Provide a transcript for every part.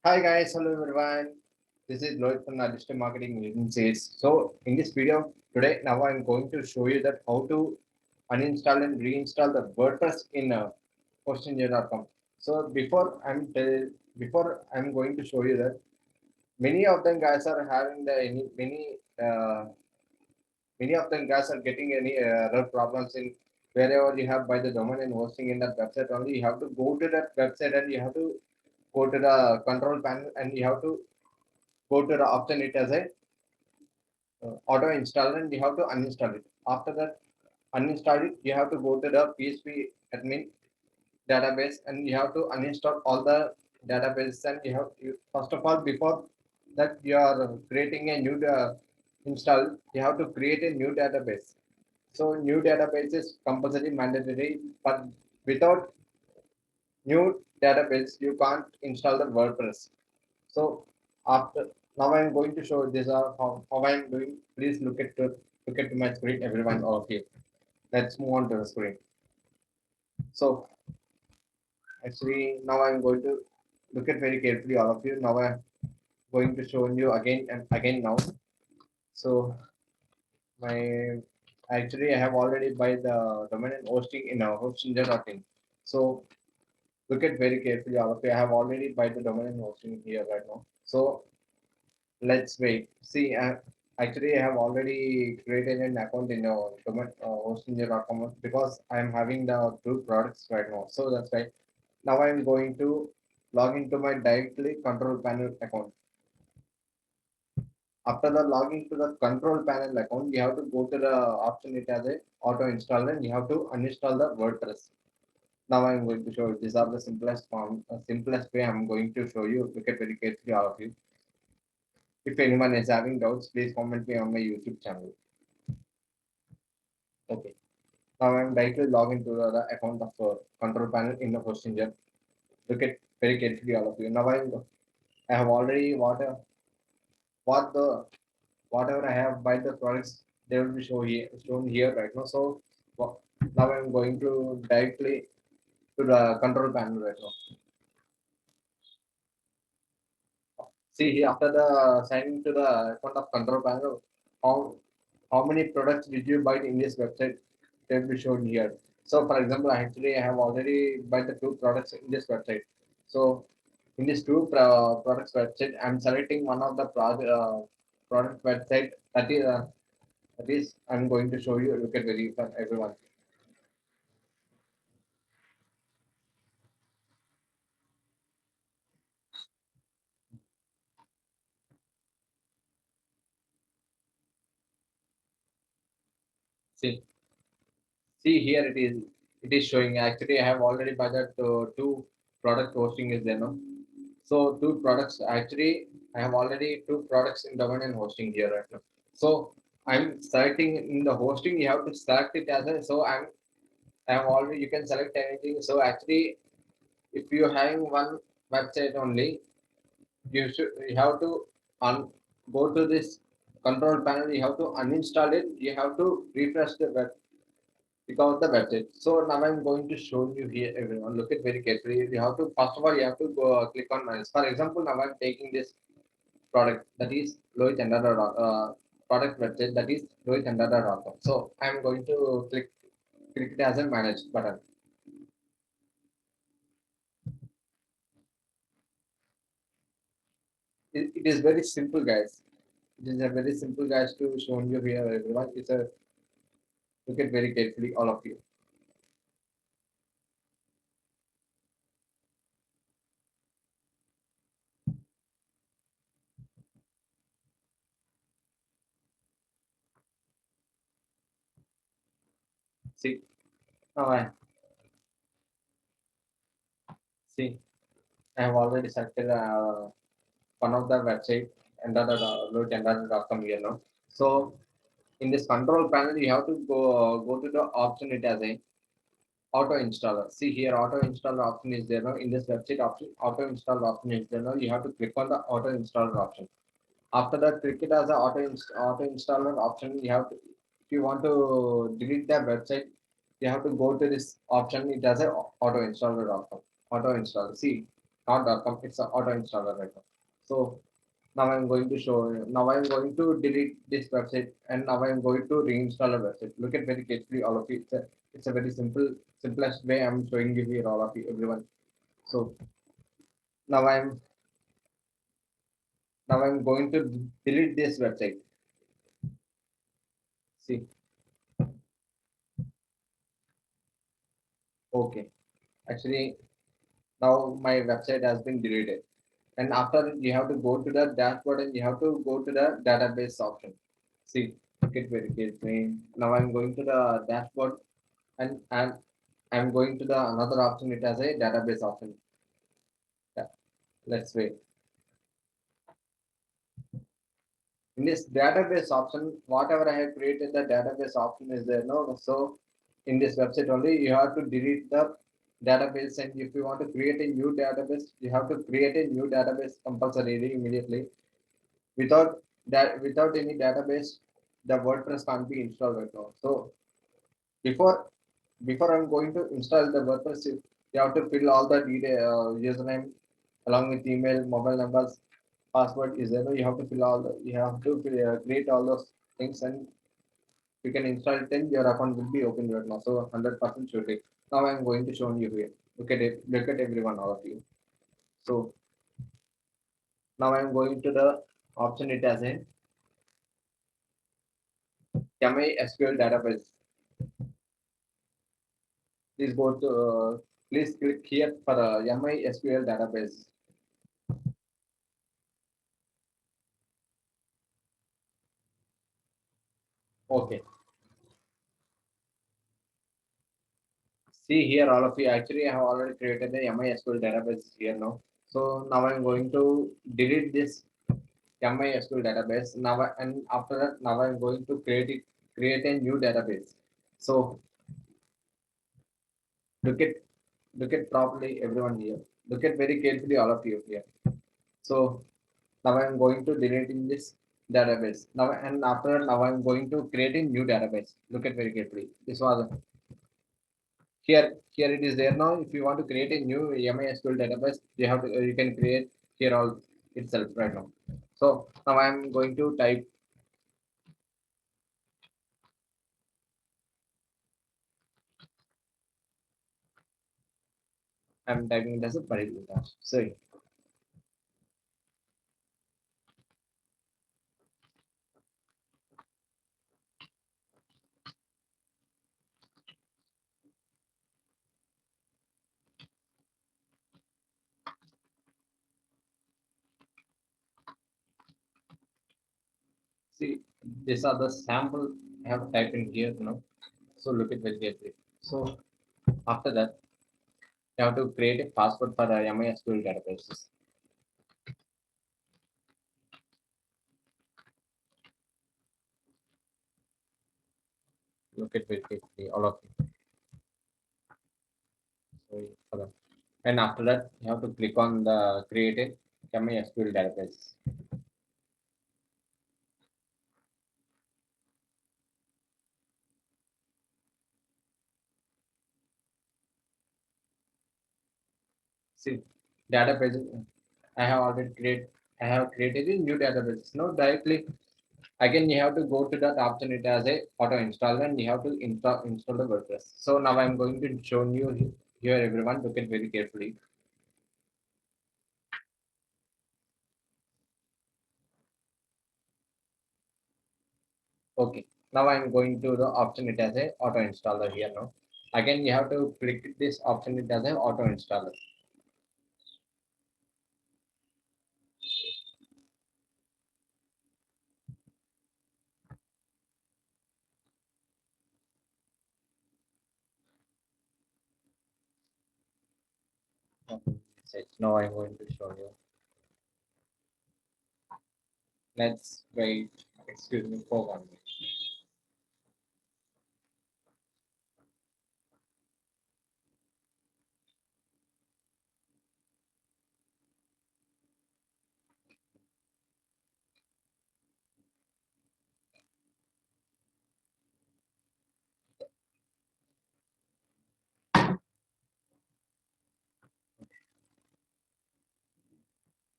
Hi guys, hello everyone. This is Lloyd from the Digital Marketing Agencies. So in this video today, now I'm going to show you that how to uninstall and reinstall the WordPress in hostingenier.com. So before I'm going to show you that many of them guys are having the many of them guys are getting any error problems in wherever you have by the domain and hosting in that website only. You have to go to that website and you have to go to the control panel and you have to go to the option it as a auto install and you have to uninstall it. After that, uninstall it, you have to go to the PHP admin database and you have to uninstall all the database and first of all before that you are creating a new install, you have to create a new database. So new database is compulsory mandatory, but without new database you can't install the WordPress. So after now I'm going to show this how I'm doing. Please look at my screen, everyone, all of you. Let's move on to the screen. So actually now I'm going to look at very carefully all of you. Now I'm going to show you again and again now. So my actually I have already buy the domain and hosting in hostinja.in. So look at very carefully all of you. I have already buy the domain and hosting here right now. So let's wait. See, actually, I have already created an account in domain hostinja.com because I am having the two products right now. So that's why now I am going to log into my directly control panel account. After the login to the control panel account, you have to go to the option it has a auto install and you have to uninstall the WordPress. Now I'm going to show you. These are the simplest way I'm going to show you. Look at very carefully all of you. If anyone is having doubts, please comment me on my YouTube channel. Okay. Now I'm directly log into the account of control panel in the host engine. Look at very carefully all of you. Now I have already what the whatever I have by the products they will be shown here right now. So now I'm going to directly to the control panel right now. See here after the signing to the account of control panel, how how many products did you buy in this website? They will be shown here. So for example, actually I have already bought the two products in this website. So in this two products website, I'm selecting one of the product website that is I'm going to show you. Look at very for everyone. See, see here it is. It is showing. Actually, I have already bought that two product hosting is there now. So two products actually I have already two products in domain and hosting here right now. So I'm selecting in the hosting you have to select it as a so I have already you can select anything. So actually if you having one website only you have to un go to this control panel you have to uninstall it you have to refresh the web because the website. So now I'm going to show you here everyone. Look at very carefully. You have to first of all you have to go click on minus. For example, now I'm taking this product that is product website that is loichandada.com. So I'm going to click it as a manage button. It is very simple guys. It is a very simple guys to show you here everyone. It's a look at very carefully all of you. See now I see I have already selected one of the website and loichandada.com here now. So in this control panel you have to go to the option it as a auto installer. See here, auto installer option is there now. In this website option, auto installer option is there now. You have to click on the auto installer option. After that, click it as a auto installer option. You have to, if you want to delete the website, you have to go to this option. It has a auto installer option. Auto installer. See, not .com, it's an auto installer right now. So now I'm going to show you. Now I'm going to delete this website and now I'm going to reinstall a website. Look at very carefully, all of you. It's a very simplest way I'm showing you here, all of you, everyone. So now I'm going to delete this website. See, okay. Actually, now my website has been deleted. And after you have to go to the dashboard and you have to go to the database option. See, look at very carefully. Now I'm going to the dashboard and I'm going to the another option. It has a database option. Yeah, let's wait. In this database option, whatever I have created, the database option is there. No, so in this website only, you have to delete the database, and if you want to create a new database, you have to create a new database compulsorily immediately. Without any database, the WordPress can't be installed right now. So before I'm going to install the WordPress, you have to fill all the detail, username along with email, mobile numbers, password is there. No, you have to fill all the, you have to create all those things and you can install it and your account will be open right now. So 100% sure. Now I'm going to show you here. Look at it, look at everyone, all of you. So now I'm going to the option it has a MySQL database. Please go to please click here for MySQL database. Okay. See here, all of you. Actually, I have already created the MySQL database here now. So now I'm going to delete this MySQL database. And after that, now I'm going to create a new database. So look at properly everyone here. Look at very carefully all of you here. So now I'm going to delete in this database. Now and after that, now I'm going to create a new database. Look at very carefully. This was here it is there now. If you want to create a new MySQL database, you can create here all itself right now. So now I'm going to type. I'm typing it as a Parikutash. So see, these are the sample I have typed in here now. So look at very carefully. So after that, you have to create a password for the MySQL databases. Look at very carefully, all of you. So for that. And after that, you have to click on the create a MySQL database. See, database. I have already created. I have created a new database. Now directly again you have to go to that option. It has a auto install and you have to install the WordPress. So now I'm going to show you here everyone. Look at very carefully. Okay. Now I'm going to the option. It has a auto installer here now. Again you have to click this option. It has a auto installer. Now I'm going to show you. Let's wait. Excuse me for 1 minute.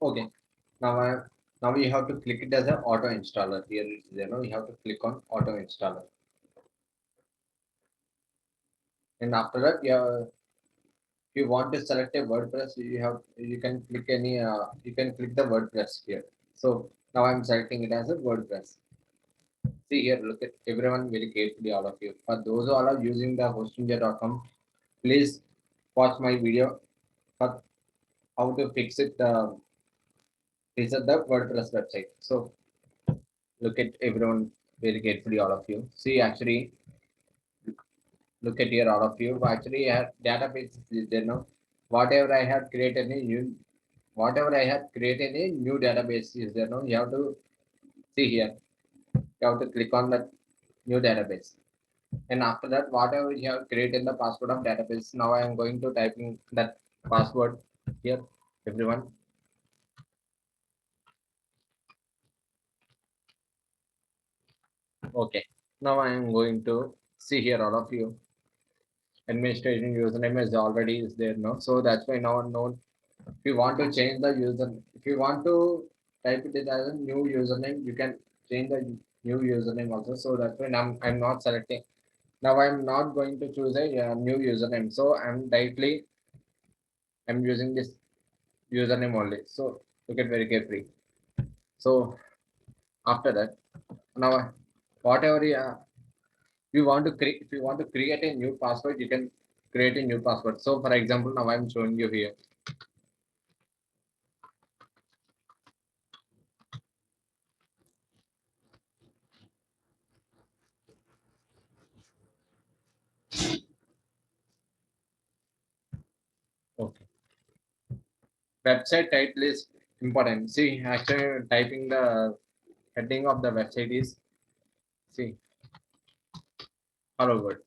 Okay. Now now you have to click it as an auto installer. Here it is there. Now you have to click on auto installer, and after that, if you want to select a WordPress, you can click you can click the WordPress here. So now I'm selecting it as a WordPress. See here, look at everyone very carefully, all of you. For those who are using the hostinja.com, please watch my video for how to fix it. Reset the WordPress website. So look at everyone very carefully, all of you. See, actually, look at here, all of you. Actually, I have database is there now. Whatever I have created a new, whatever I have created a new database is there now. You have to see here. You have to click on that new database. And after that, whatever you have created the password of database, now I am going to typing that password here, everyone. Okay. Now I am going to see here, all of you. Administration username is already is there now. So that's why now no. If you want to change the user, if you want to type it as a new username, you can change the new username also. So that's why I'm not selecting. Now I'm not going to choose a new username. So I'm using this username only. So look at very carefully. So after that, now whatever you want to create, if you want to create a new password, you can create a new password. So for example, now I'm showing you here. Okay. Website title is important. See, actually typing the heading of the website is see hello world.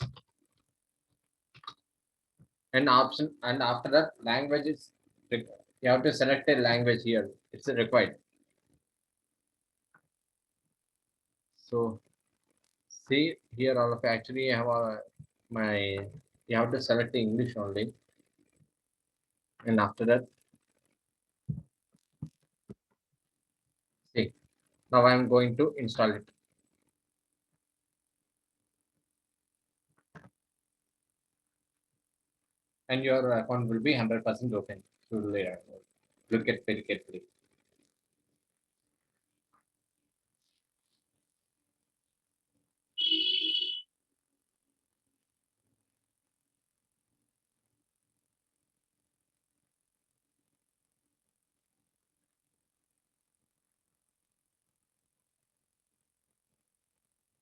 And option and after that language is you have to select a language here. It's required. So see here all of actually I have my you have to select the English only, and after that see now I'm going to install it, and your account will be 100% open. So look at very carefully.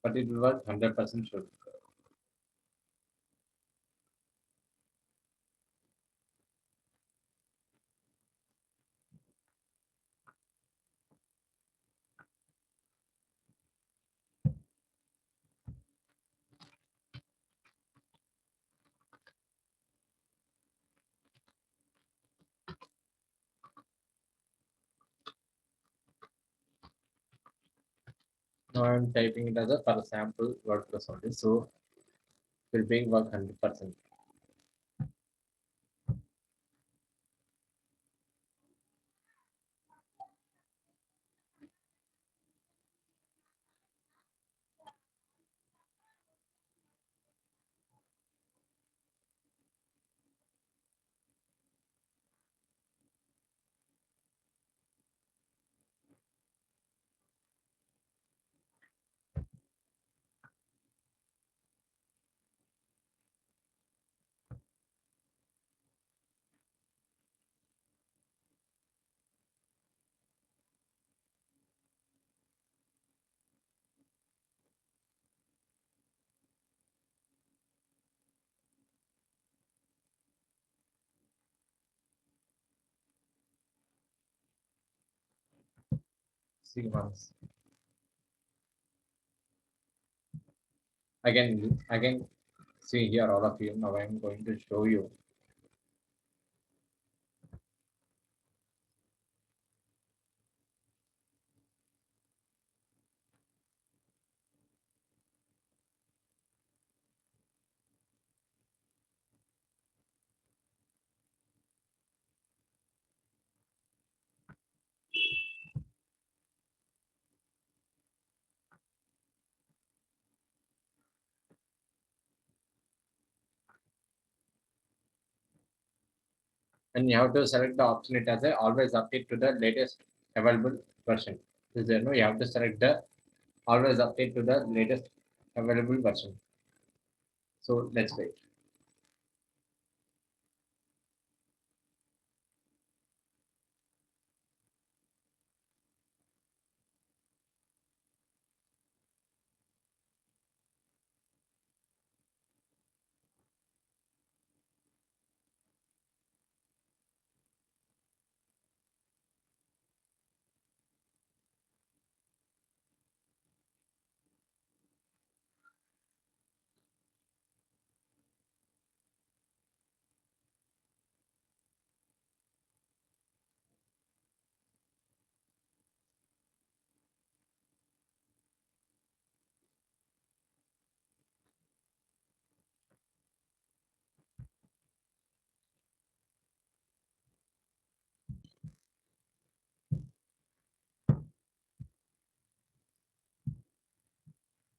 But it will work 100% sure. Now I'm typing it as a for sample WordPress only, so it will be work 100%. See once again see here all of you. Now I'm going to show you. and you have to select the option it as a always update to the latest available version. Is there no? You have to select the always update to the latest available version. So let's wait.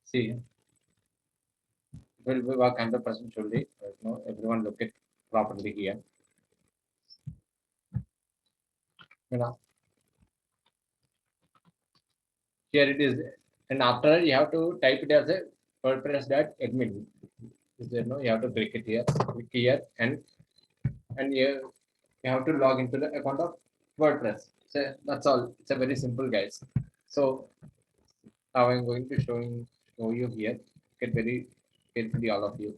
See, will we work 100% surely. No, everyone look it properly here. You know, here it is, and after you have to type it as a WordPress.admin. Is there no? You have to click here, and you have to log into the account of WordPress. So that's all. It's a very simple, guys. So now I'm going to show you here. Get very carefully, all of you.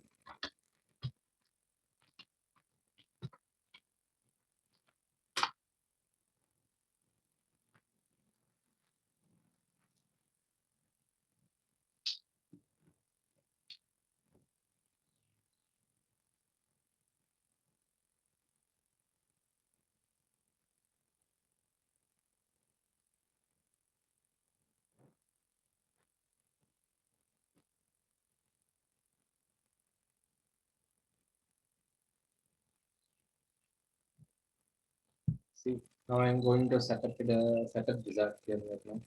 See, now I'm going to set up the setup wizard here right now.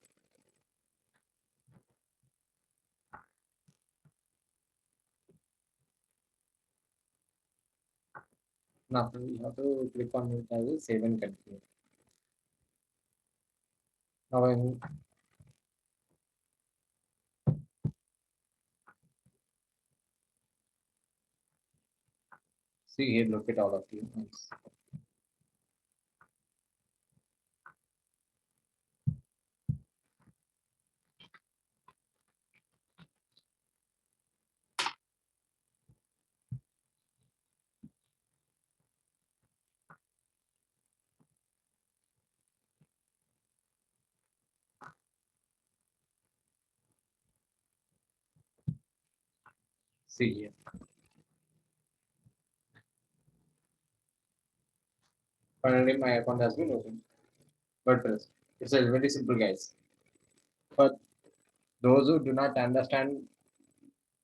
Now we have to click on it as a save and continue. Now I'm see here. Look at all of you. Nice. See here. Finally, my account has been opened. WordPress. It's a very simple, guys. For those who do not understand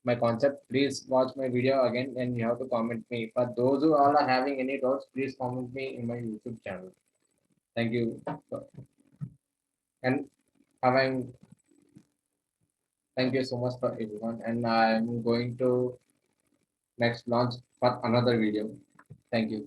my concept, please watch my video again and you have to comment me. For those who all are having any doubts, please comment me in my YouTube channel. Thank you. And having thank you so much for everyone. And I'm going to next launch for another video. Thank you.